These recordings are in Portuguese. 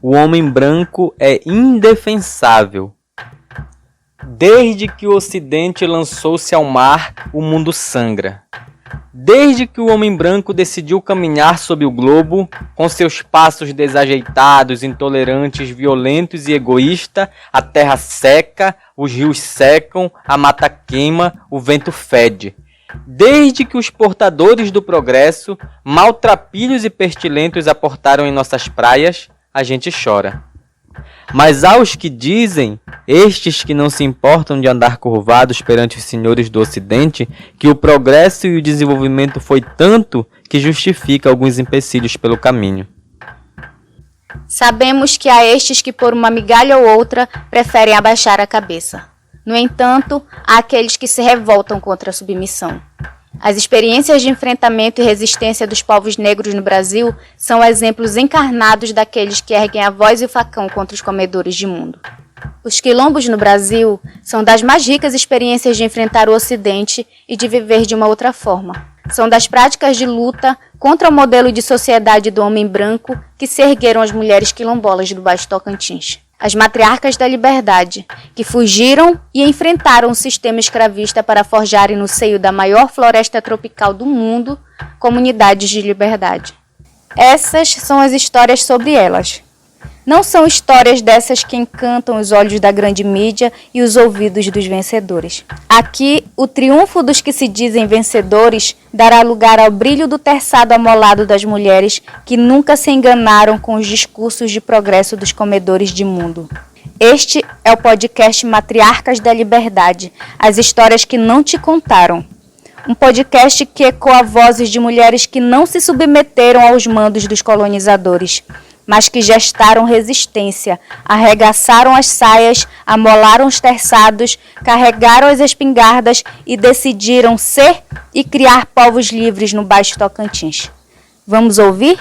o homem branco é indefensável. Desde que o Ocidente lançou-se ao mar, o mundo sangra. Desde que o homem branco decidiu caminhar sob o globo, com seus passos desajeitados, intolerantes, violentos e egoístas, a terra seca, os rios secam, a mata queima, o vento fede. Desde que os portadores do progresso, maltrapilhos e pestilentos aportaram em nossas praias, a gente chora. Mas aos que dizem, estes que não se importam de andar curvados perante os senhores do Ocidente, que o progresso e o desenvolvimento foi tanto que justifica alguns empecilhos pelo caminho. Sabemos que há estes que por uma migalha ou outra preferem abaixar a cabeça. No entanto, há aqueles que se revoltam contra a submissão. As experiências de enfrentamento e resistência dos povos negros no Brasil são exemplos encarnados daqueles que erguem a voz e o facão contra os comedores de mundo. Os quilombos no Brasil são das mais ricas experiências de enfrentar o Ocidente e de viver de uma outra forma. São das práticas de luta contra o modelo de sociedade do homem branco que se ergueram as mulheres quilombolas do Baixo Tocantins. As matriarcas da liberdade, que fugiram e enfrentaram o sistema escravista para forjarem no seio da maior floresta tropical do mundo, comunidades de liberdade. Essas são as histórias sobre elas. Não são histórias dessas que encantam os olhos da grande mídia e os ouvidos dos vencedores. Aqui, o triunfo dos que se dizem vencedores dará lugar ao brilho do terçado amolado das mulheres que nunca se enganaram com os discursos de progresso dos comedores de mundo. Este é o podcast Matriarcas da Liberdade, as histórias que não te contaram. Um podcast que ecoa vozes de mulheres que não se submeteram aos mandos dos colonizadores, mas que gestaram resistência, arregaçaram as saias, amolaram os terçados, carregaram as espingardas e decidiram ser e criar povos livres no Baixo Tocantins. Vamos ouvir?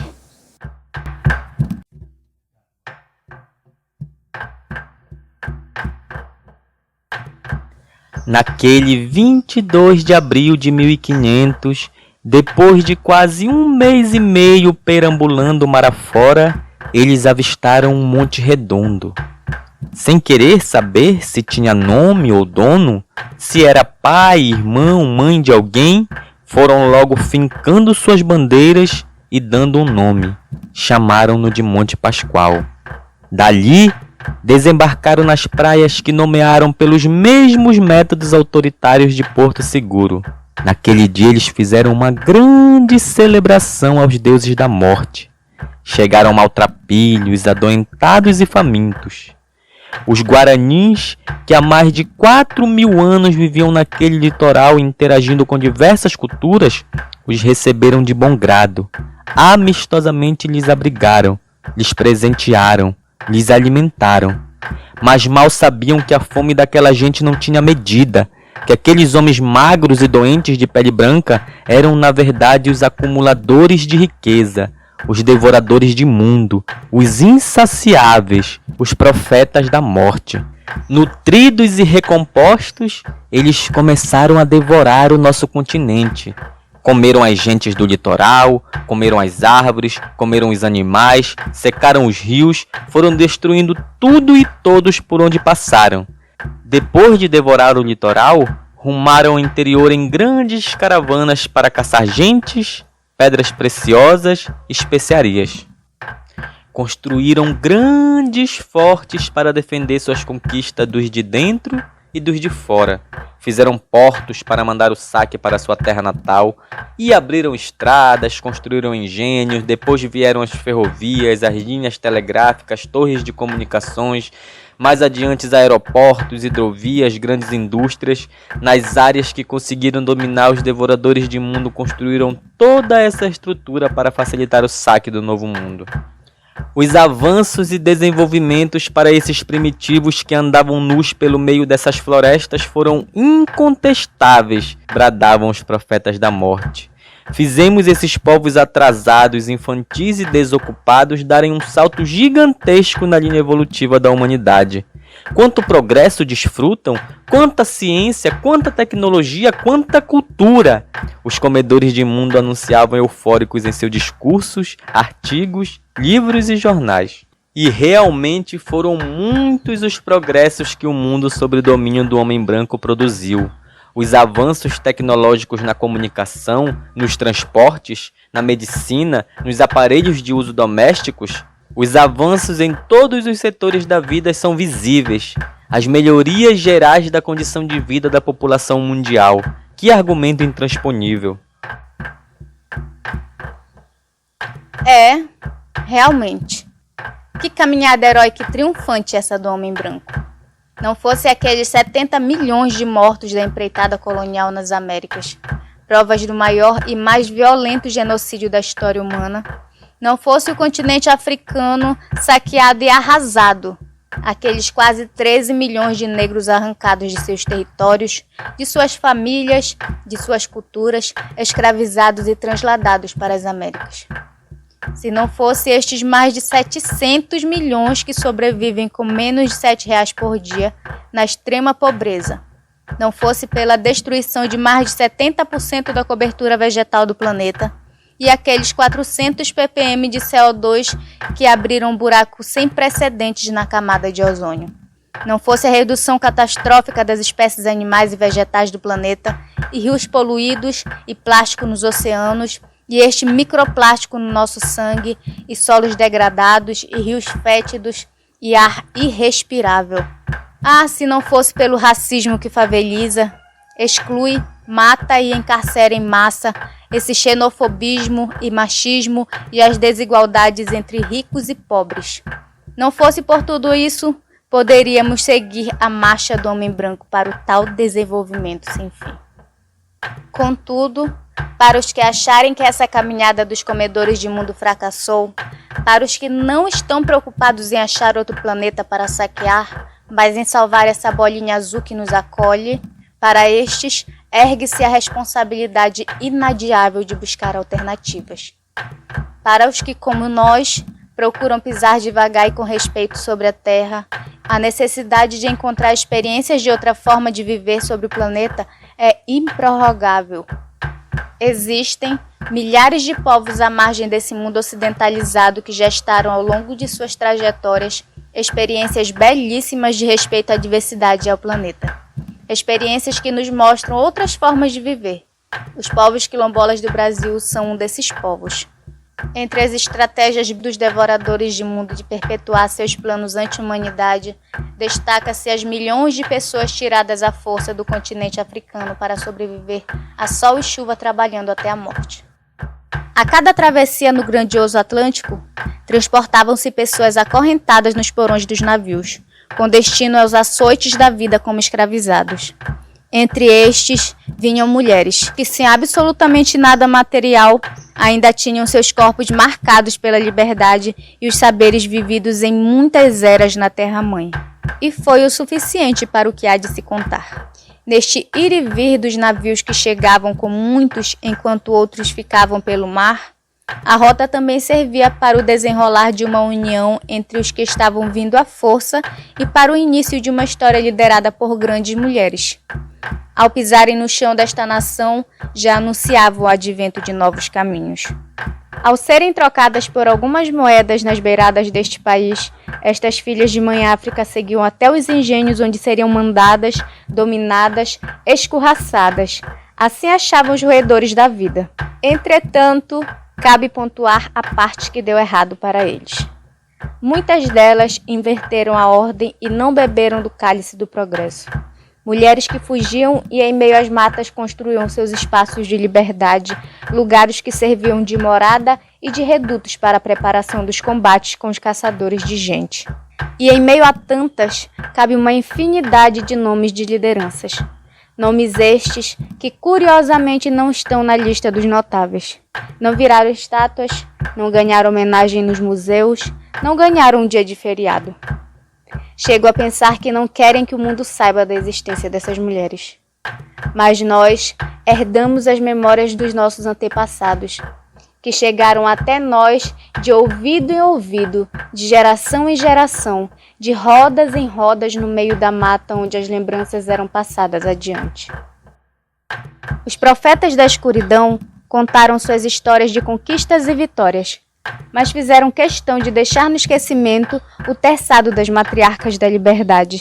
Naquele 22 de abril de 1500, depois de quase um mês e meio perambulando mar afora, eles avistaram um monte redondo. Sem querer saber se tinha nome ou dono, se era pai, irmão, mãe de alguém, foram logo fincando suas bandeiras e dando um nome. Chamaram-no de Monte Pascoal. Dali, desembarcaram nas praias que nomearam pelos mesmos métodos autoritários de Porto Seguro. Naquele dia eles fizeram uma grande celebração aos deuses da morte. Chegaram maltrapilhos, adoentados e famintos. Os guaranis, que há mais de 4.000 anos viviam naquele litoral interagindo com diversas culturas, os receberam de bom grado. Amistosamente lhes abrigaram, lhes presentearam, lhes alimentaram. Mas mal sabiam que a fome daquela gente não tinha medida, que aqueles homens magros e doentes de pele branca eram na verdade os acumuladores de riqueza, os devoradores de mundo, os insaciáveis, os profetas da morte. Nutridos e recompostos, eles começaram a devorar o nosso continente. Comeram as gentes do litoral, comeram as árvores, comeram os animais, secaram os rios, foram destruindo tudo e todos por onde passaram. Depois de devorar o litoral, rumaram ao interior em grandes caravanas para caçar gentes, pedras preciosas e especiarias. Construíram grandes fortes para defender suas conquistas dos de dentro e dos de fora. Fizeram portos para mandar o saque para sua terra natal e abriram estradas, construíram engenhos, depois vieram as ferrovias, as linhas telegráficas, torres de comunicações, mais adiante aeroportos, hidrovias, grandes indústrias. Nas áreas que conseguiram dominar, os devoradores de mundo construíram toda essa estrutura para facilitar o saque do novo mundo. Os avanços e desenvolvimentos para esses primitivos que andavam nus pelo meio dessas florestas foram incontestáveis, bradavam os profetas da morte. Fizemos esses povos atrasados, infantis e desocupados darem um salto gigantesco na linha evolutiva da humanidade. Quanto progresso desfrutam, quanta ciência, quanta tecnologia, quanta cultura! Os comedores de mundo anunciavam eufóricos em seus discursos, artigos, livros e jornais. E realmente foram muitos os progressos que o mundo sob o domínio do homem branco produziu. Os avanços tecnológicos na comunicação, nos transportes, na medicina, nos aparelhos de uso domésticos, os avanços em todos os setores da vida são visíveis. As melhorias gerais da condição de vida da população mundial. Que argumento intransponível. Realmente. Que caminhada heróica e triunfante essa do homem branco. Não fosse aqueles 70 milhões de mortos da empreitada colonial nas Américas, provas do maior e mais violento genocídio da história humana, não fosse o continente africano saqueado e arrasado, aqueles quase 13 milhões de negros arrancados de seus territórios, de suas famílias, de suas culturas, escravizados e transladados para as Américas. Se não fosse estes mais de 700 milhões que sobrevivem com menos de R$7 por dia na extrema pobreza, não fosse pela destruição de mais de 70% da cobertura vegetal do planeta e aqueles 400 ppm de CO2 que abriram um buraco sem precedentes na camada de ozônio. Não fosse a redução catastrófica das espécies animais e vegetais do planeta e rios poluídos e plástico nos oceanos, e este microplástico no nosso sangue, e solos degradados, e rios fétidos, e ar irrespirável. Se não fosse pelo racismo que faveliza, exclui, mata e encarcera em massa, esse xenofobismo e machismo e as desigualdades entre ricos e pobres. Não fosse por tudo isso, poderíamos seguir a marcha do homem branco para o tal desenvolvimento sem fim. Contudo, para os que acharem que essa caminhada dos comedores de mundo fracassou, para os que não estão preocupados em achar outro planeta para saquear, mas em salvar essa bolinha azul que nos acolhe, para estes, ergue-se a responsabilidade inadiável de buscar alternativas. Para os que, como nós, procuram pisar devagar e com respeito sobre a Terra, a necessidade de encontrar experiências de outra forma de viver sobre o planeta é improrrogável. Existem milhares de povos à margem desse mundo ocidentalizado que gestaram ao longo de suas trajetórias experiências belíssimas de respeito à diversidade e ao planeta. Experiências que nos mostram outras formas de viver. Os povos quilombolas do Brasil são um desses povos. Entre as estratégias dos devoradores de mundo de perpetuar seus planos anti-humanidade, destaca-se as milhões de pessoas tiradas à força do continente africano para sobreviver a sol e chuva trabalhando até a morte. A cada travessia no grandioso Atlântico, transportavam-se pessoas acorrentadas nos porões dos navios, com destino aos açoites da vida como escravizados. Entre estes, vinham mulheres, que sem absolutamente nada material, ainda tinham seus corpos marcados pela liberdade e os saberes vividos em muitas eras na Terra-mãe. E foi o suficiente para o que há de se contar. Neste ir e vir dos navios que chegavam com muitos enquanto outros ficavam pelo mar, a rota também servia para o desenrolar de uma união entre os que estavam vindo à força e para o início de uma história liderada por grandes mulheres. Ao pisarem no chão desta nação, já anunciavam o advento de novos caminhos. Ao serem trocadas por algumas moedas nas beiradas deste país, estas filhas de Mãe África seguiam até os engenhos onde seriam mandadas, dominadas, escorraçadas. Assim achavam os roedores da vida. Entretanto, cabe pontuar a parte que deu errado para eles. Muitas delas inverteram a ordem e não beberam do cálice do progresso. Mulheres que fugiam e em meio às matas construíam seus espaços de liberdade, lugares que serviam de morada e de redutos para a preparação dos combates com os caçadores de gente. E em meio a tantas, cabe uma infinidade de nomes de lideranças. Nomes estes que curiosamente não estão na lista dos notáveis. Não viraram estátuas, não ganharam homenagem nos museus, não ganharam um dia de feriado. Chego a pensar que não querem que o mundo saiba da existência dessas mulheres. Mas nós herdamos as memórias dos nossos antepassados, que chegaram até nós de ouvido em ouvido, de geração em geração, de rodas em rodas no meio da mata onde as lembranças eram passadas adiante. Os profetas da escuridão contaram suas histórias de conquistas e vitórias, mas fizeram questão de deixar no esquecimento o terçado das matriarcas da liberdade,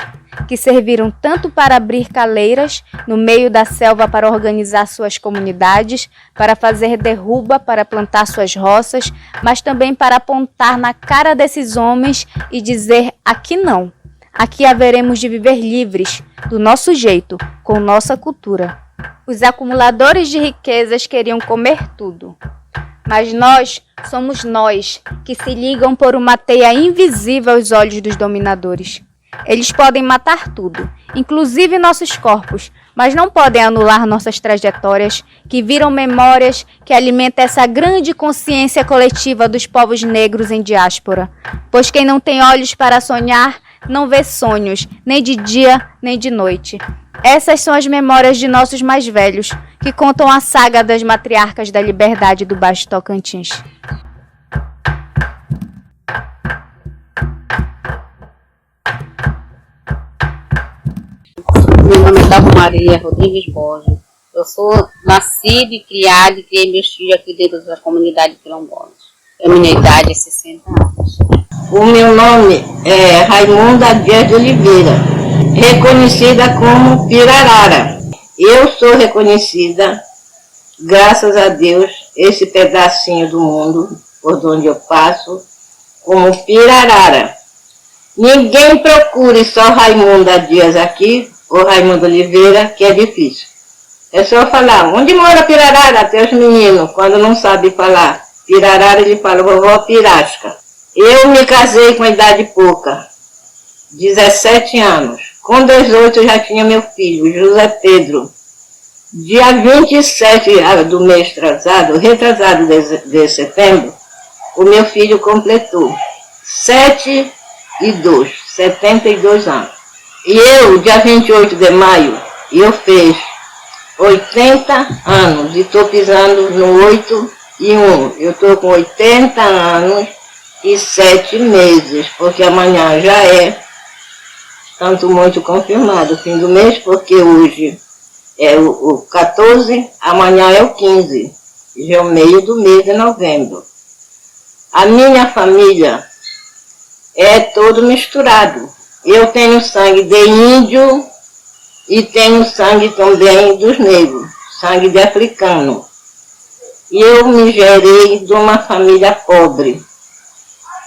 que serviram tanto para abrir caleiras no meio da selva para organizar suas comunidades, para fazer derruba, para plantar suas roças, mas também para apontar na cara desses homens e dizer: aqui não, aqui haveremos de viver livres, do nosso jeito, com nossa cultura. Os acumuladores de riquezas queriam comer tudo. Mas nós somos nós que se ligam por uma teia invisível aos olhos dos dominadores. Eles podem matar tudo, inclusive nossos corpos, mas não podem anular nossas trajetórias, que viram memórias, que alimentam essa grande consciência coletiva dos povos negros em diáspora. Pois quem não tem olhos para sonhar, não vê sonhos, nem de dia, nem de noite. Essas são as memórias de nossos mais velhos, que contam a saga das matriarcas da liberdade do Baixo Tocantins. Meu nome é Dalva Maria Rodrigues Borges. Eu sou nascida e criada e criei meus filhos aqui dentro da comunidade quilombola. A minha idade é 60 anos. O meu nome é Raimunda Dias de Oliveira, reconhecida como Pirarara. Eu sou reconhecida, graças a Deus, esse pedacinho do mundo, por onde eu passo, como Pirarara. Ninguém procure só Raimunda Dias aqui, ou Raimunda Oliveira, que é difícil. É só falar, onde mora Pirarara? Até os meninos, quando não sabem falar Pirarara, ele fala, vovó Pirasca. Eu me casei com idade pouca, 17 anos. Com 18 eu já tinha meu filho, José Pedro. Dia 27 do mês retrasado de setembro, o meu filho completou 72 anos. E eu, dia 28 de maio, eu fiz 80 anos e estou pisando no 8 e 1. Eu estou com 80 anos e 7 meses, porque amanhã já é tanto muito confirmado, fim do mês, porque hoje é o 14, amanhã é o 15, já é o meio do mês de novembro. A minha família é todo misturado. Eu tenho sangue de índio e tenho sangue também dos negros, sangue de africano. E eu me gerei de uma família pobre.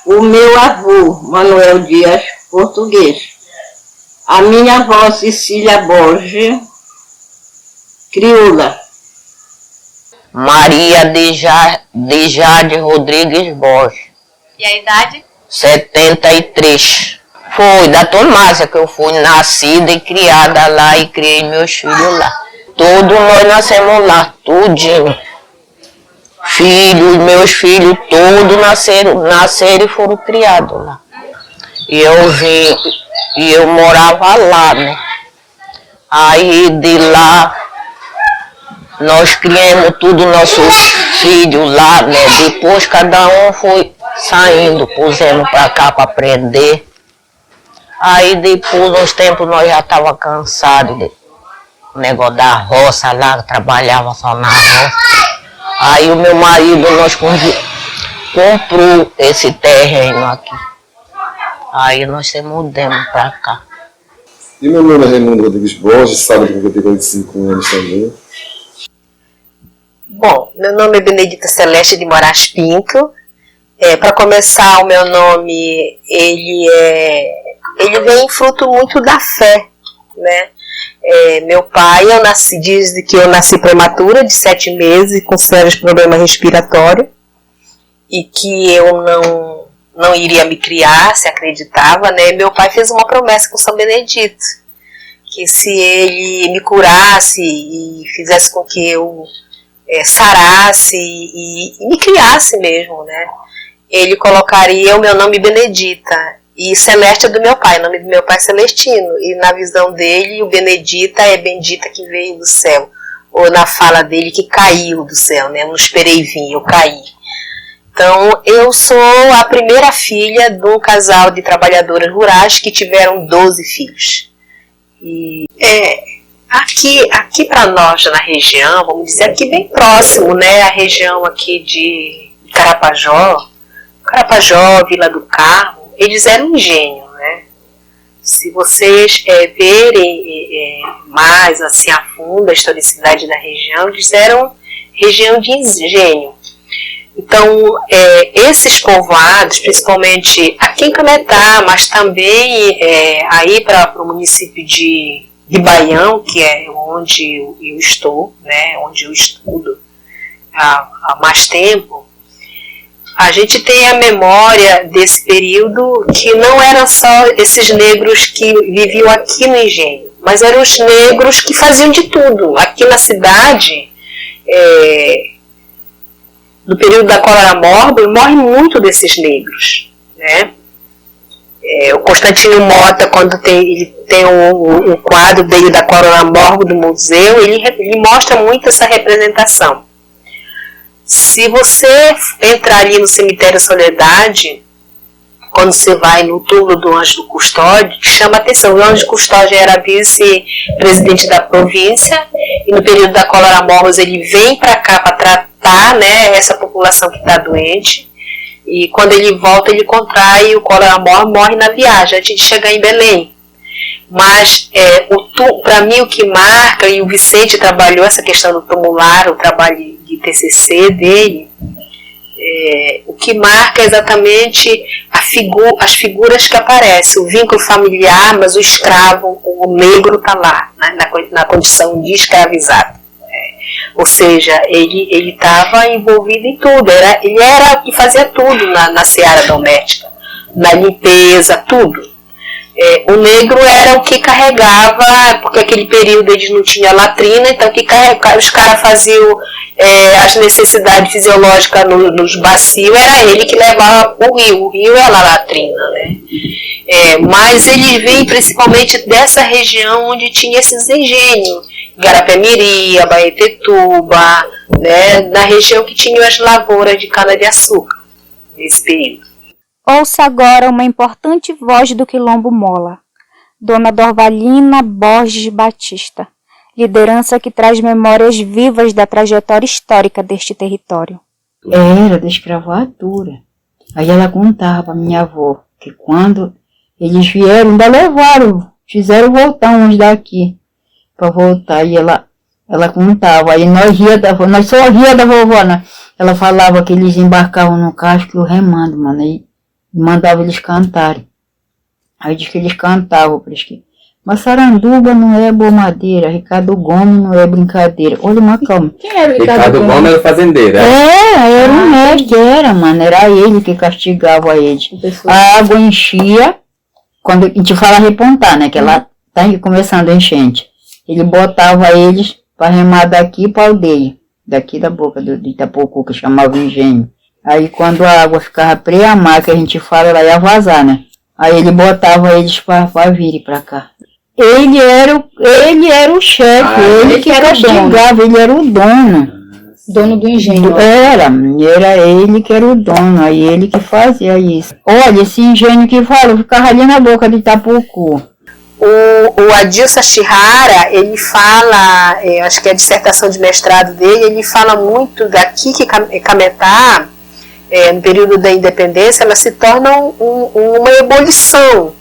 O meu avô, Manuel Dias, português. A minha avó, Cecília Borges, crioula. Maria de Jade Rodrigues Borges. E a idade? 73. Foi da Tomásia que eu fui nascida e criada lá e criei meus filhos lá. Todos nós nascemos lá, tudinho. Meus filhos todos nasceram e foram criados lá. E eu morava lá, né? Aí de lá nós criamos tudo nossos filhos lá, né? Depois cada um foi saindo, pusemos para cá para aprender. Aí depois, uns tempos, nós já estávamos cansados do negócio da roça lá, trabalhava só na roça. Aí o meu marido, nós comprou esse terreno aqui. Aí nós se mudamos para cá. E meu nome é Raimundo Rodrigues Borges, sabe que eu tenho 45 anos também. Bom, meu nome é Benedita Celeste de Moraes Pinto. Para começar, o meu nome, ele vem fruto muito da fé, né? Meu pai, diz que eu nasci prematura, de 7 meses, com sérios problemas respiratórios, e que eu não iria me criar, se acreditava, né? Meu pai fez uma promessa com São Benedito, que se ele me curasse e fizesse com que eu sarasse e me criasse mesmo, né? Ele colocaria o meu nome Benedita, e Celeste é do meu pai, o nome do meu pai é Celestino, e na visão dele o Benedita é bendita que veio do céu, ou na fala dele que caiu do céu, né? Eu não esperei vir, eu caí. Então eu sou a primeira filha de um casal de trabalhadoras rurais que tiveram 12 filhos. E aqui para nós na região, vamos dizer aqui bem próximo, né? A região aqui de Carapajó, Carapajó, Vila do Carmo, eles eram engenho, né? Se vocês verem mais assim a fundo a historicidade da região, eles eram região de engenho. Então, esses povoados, principalmente aqui em Cametá, mas também aí para o município de Baião, que é onde eu estou, né, onde eu estudo há mais tempo, a gente tem a memória desse período que não eram só esses negros que viviam aqui no engenho, mas eram os negros que faziam de tudo. Aqui na cidade, no período da cólera mórbida, morre muito desses negros, né? O Constantino Mota, quando ele tem um quadro dele da cólera mórbida do museu, ele mostra muito essa representação. Se você entrar ali no cemitério Soledade, quando você vai no túmulo do Ângelo Custódio, chama atenção. O Ângelo Custódio era vice-presidente da província, e no período da cólera mórbus ele vem para cá para tratar, né, essa população que está doente, e quando ele volta ele contrai o cólera mórbus, morre na viagem, antes de chegar em Belém. Mas para mim o que marca, e o Vicente trabalhou essa questão do tumular, o trabalho de TCC dele, o que marca exatamente as figuras que aparecem, o vínculo familiar, mas o escravo, o negro está lá, né, na condição de escravizado. Ou seja, ele estava envolvido em tudo, ele era o que fazia tudo na seara doméstica, na limpeza, tudo. O negro era o que carregava, porque aquele período eles não tinham latrina, então os caras faziam as necessidades fisiológicas nos bacios, era ele que levava o rio era a latrina, né? Mas ele vem principalmente dessa região onde tinha esses engenhos, Garapé-Miri, Abaetetuba, né? Na região que tinha as lavouras de cana-de-açúcar, nesse período. Ouça agora uma importante voz do Quilombo Mola, Dona Dorvalina Borges Batista, liderança que traz memórias vivas da trajetória histórica deste território. Era da escravatura. Aí ela contava para minha avó que quando eles vieram, ainda levaram, fizeram voltar uns daqui, para voltar. E ela contava, aí nós só ria da vovó, né? Ela falava que eles embarcavam no casco remando, mano, aí mandava eles cantarem. Aí diz que eles cantavam, por isso que Massaranduba não é bomadeira, Ricardo Gomes não é brincadeira. Olha, mas calma. Quem era Ricardo Gomes? Era o fazendeiro. Era um médico, mano. Era ele que castigava eles. A água enchia, quando a gente fala repontar, né? Que ela tá começando a enchente. Ele botava eles para remar daqui para a aldeia. Daqui da boca de Itapocu, que chamava engenho. Aí quando a água ficava pré-amar, que a gente fala, ela ia vazar, né? Aí ele botava eles para virem para cá. Ele era o chefe, ele que castigava, ele era o dono. Dono do engenho. Era ele que era o dono, aí ele que fazia isso. Olha, esse engenho que fala, ficava ali na boca de Itapocu. O Adilson Chihara, ele fala, acho que é a dissertação de mestrado dele, ele fala muito daqui que Cametá, no período da independência, ela se torna uma ebulição.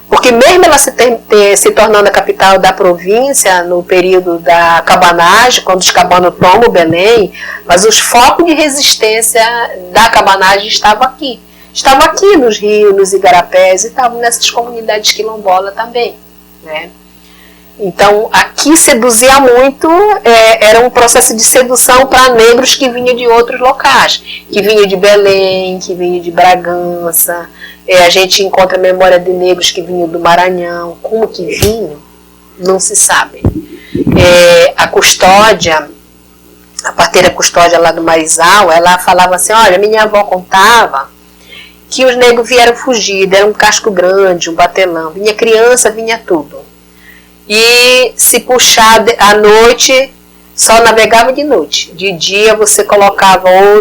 Porque mesmo ela se tornando a capital da província, no período da cabanagem, quando os cabanos tomam Belém, mas os focos de resistência da cabanagem estavam aqui. Estavam aqui nos rios, nos igarapés, e estavam nessas comunidades quilombolas também, né? Então, aqui seduzia muito, era um processo de sedução para negros que vinham de outros locais, que vinham de Belém, que vinham de Bragança. A gente encontra a memória de negros que vinham do Maranhão. Como que vinham? Não se sabe. A custódia, a parteira custódia lá do Marizal, ela falava assim, olha, minha avó contava que os negros vieram fugir, deram um casco grande, um batelão, vinha criança, vinha tudo. E se puxar à noite, só navegava de noite. De dia você colocava ou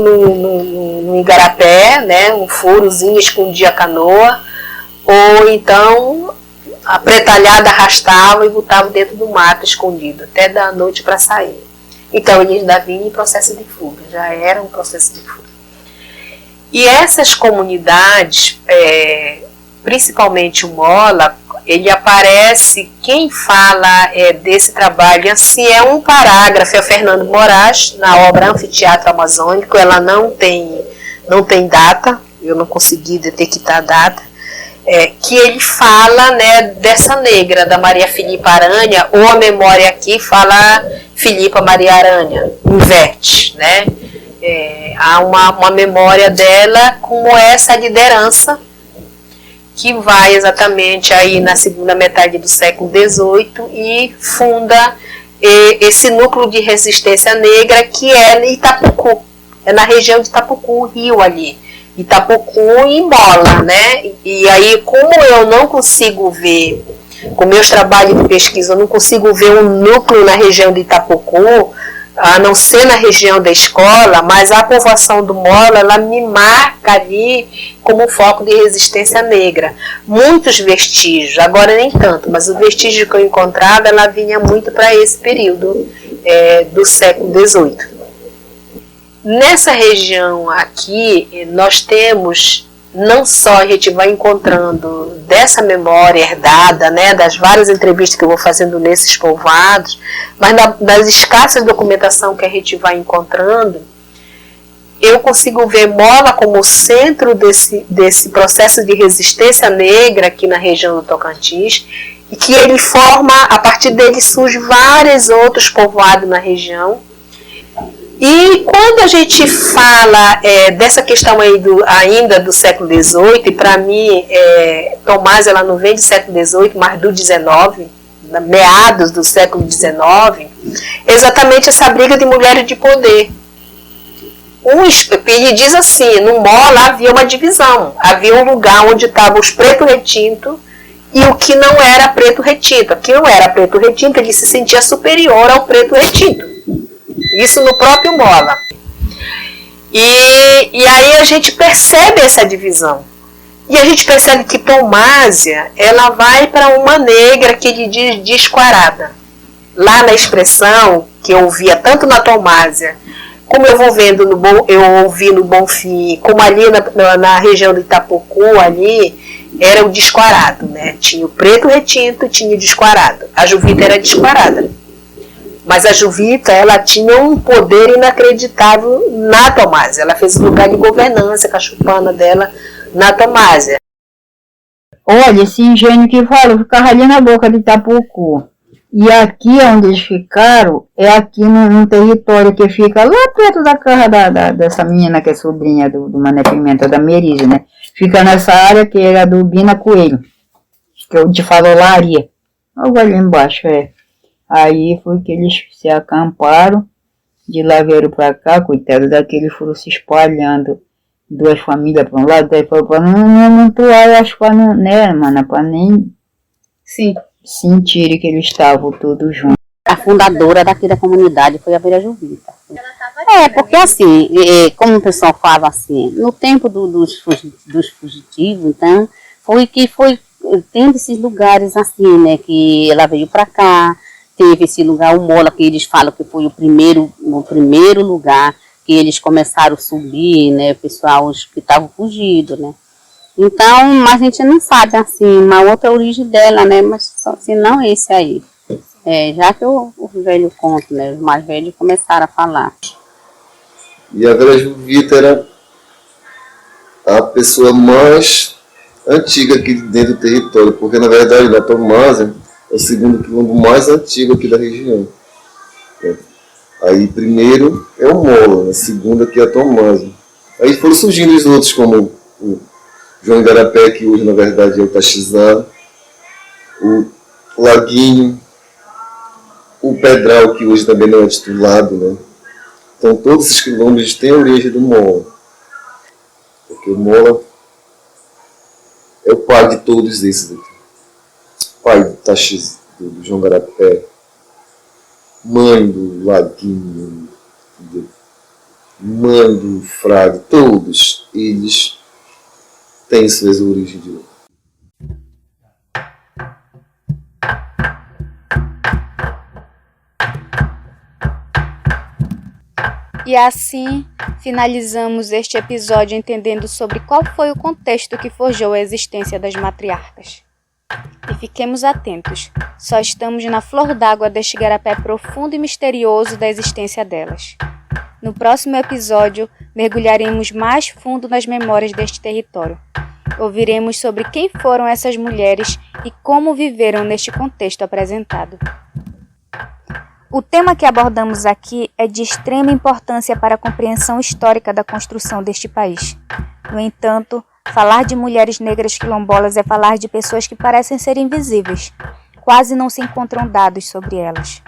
no igarapé, né, um furozinho, escondia a canoa, ou então a pretalhada arrastava e botava dentro do mato escondido, até da noite para sair. Então eles ainda vinham em processo de fuga, já era um processo de fuga. E essas comunidades, principalmente o Mola, ele aparece, quem fala desse trabalho assim é um parágrafo, é o Fernando Moraes, na obra Anfiteatro Amazônico. Ela não tem data, eu não consegui detectar a data, que ele fala, né, dessa negra, da Maria Filipa Aranha, ou a memória aqui fala Filipa Maria Aranha, inverte, né? Há uma memória dela como essa liderança que vai exatamente aí na segunda metade do século XVIII e funda esse núcleo de resistência negra que é em Itapucu, é na região de Itapucu, Rio ali, Itapucu e Mola, né? E aí, como eu não consigo ver, com meus trabalhos de pesquisa, eu não consigo ver um núcleo na região de Itapucu, a não ser na região da escola, mas a povoação do Mola, ela me marca ali como foco de resistência negra. Muitos vestígios, agora nem tanto, mas o vestígio que eu encontrava, ela vinha muito para esse período do século XVIII. Nessa região aqui, nós temos, não só a gente vai encontrando dessa memória herdada, né, das várias entrevistas que eu vou fazendo nesses povoados, mas das escassas documentação que a gente vai encontrando, eu consigo ver Mola como centro desse processo de resistência negra aqui na região do Tocantins, e que ele forma, a partir dele surgem vários outros povoados na região. E quando a gente fala dessa questão aí ainda do século XVIII, e para mim Tomás ela não vem do século XVIII, mas do XIX, meados do século XIX, exatamente essa briga de mulheres de poder. Ele diz assim, no Mola havia uma divisão, havia um lugar onde estavam os preto retinto e o que não era preto retinto. O que não era preto retinto, ele se sentia superior ao preto retinto. Isso no próprio Mola. E aí a gente percebe essa divisão. E a gente percebe que Tomásia, ela vai para uma negra que ele diz desquarada. Lá na expressão que eu ouvia tanto na Tomásia, como eu vou vendo eu ouvi no Bonfim, como ali na região do Itapucu, ali, era o desquarado, né? Tinha o preto retinto, tinha o desquarado. A Juvita era desquarada. Mas a Juvita, ela tinha um poder inacreditável na Tomásia. Ela fez um lugar de governança com a chupana dela na Tomásia. Olha, esse engenho que fala, ficava ali na boca de Itapucu. E aqui onde eles ficaram, é aqui num território que fica lá perto da casa dessa menina que é sobrinha do Mané Pimenta, da Merise, né? Fica nessa área que era do Bina Coelho, que eu te falo Laria. Olha ali embaixo, Aí foi que eles se acamparam, de lá vieram para cá, coitado daquele, foram se espalhando, duas famílias para um lado, daí para não atuar, acho que não, né, mana, para nem sentirem que eles estavam todos juntos. A fundadora daqui da comunidade foi a Vera Juvita. Porque assim, como o pessoal fala assim, no tempo dos fugitivos, então, foi tendo esses lugares assim, né, que ela veio para cá. Teve esse lugar, o Mola, que eles falam que foi o primeiro lugar que eles começaram a subir, né, o pessoal que estavam fugidos, né. Então, mas a gente não sabe, assim, uma outra origem dela, né, mas se não esse aí. Já que o velho conta, né, os mais velhos começaram a falar. E a Vera Juvita era a pessoa mais antiga aqui dentro do território, porque na verdade a Tomásia é o segundo quilombo mais antigo aqui da região. Aí primeiro é o Mola, segundo aqui é a Tomásia. Aí foram surgindo os outros, como o João Igarapé, que hoje na verdade é o Taxizado, o Laguinho, o Pedral, que hoje também não é titulado, né? Então todos esses quilombos têm a origem do Mola. Porque o Mola é o pai de todos esses aqui. Pai do Taxis, do João Garapé, mãe do Laguinho, mãe do Frade, todos eles têm suas origens de lá. E assim, finalizamos este episódio entendendo sobre qual foi o contexto que forjou a existência das matriarcas. E fiquemos atentos, só estamos na flor d'água deste garapé profundo e misterioso da existência delas. No próximo episódio, mergulharemos mais fundo nas memórias deste território. Ouviremos sobre quem foram essas mulheres e como viveram neste contexto apresentado. O tema que abordamos aqui é de extrema importância para a compreensão histórica da construção deste país. No entanto, falar de mulheres negras quilombolas é falar de pessoas que parecem ser invisíveis. Quase não se encontram dados sobre elas.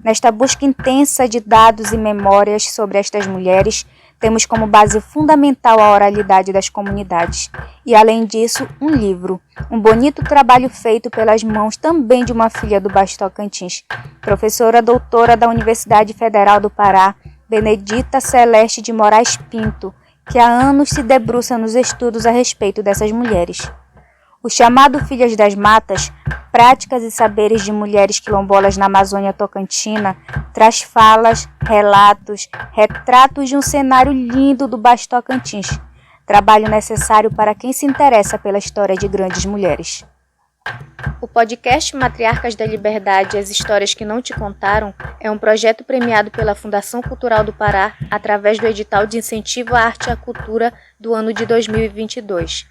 Nesta busca intensa de dados e memórias sobre estas mulheres, temos como base fundamental a oralidade das comunidades. E, além disso, um livro, um bonito trabalho feito pelas mãos também de uma filha do Baixo Tocantins, professora doutora da Universidade Federal do Pará, Benedita Celeste de Moraes Pinto, que há anos se debruça nos estudos a respeito dessas mulheres. O chamado Filhas das Matas, Práticas e Saberes de Mulheres Quilombolas na Amazônia Tocantina, traz falas, relatos, retratos de um cenário lindo do Baixo Tocantins, trabalho necessário para quem se interessa pela história de grandes mulheres. O podcast Matriarcas da Liberdade e as Histórias que Não Te Contaram é um projeto premiado pela Fundação Cultural do Pará através do edital de incentivo à arte e à cultura do ano de 2022.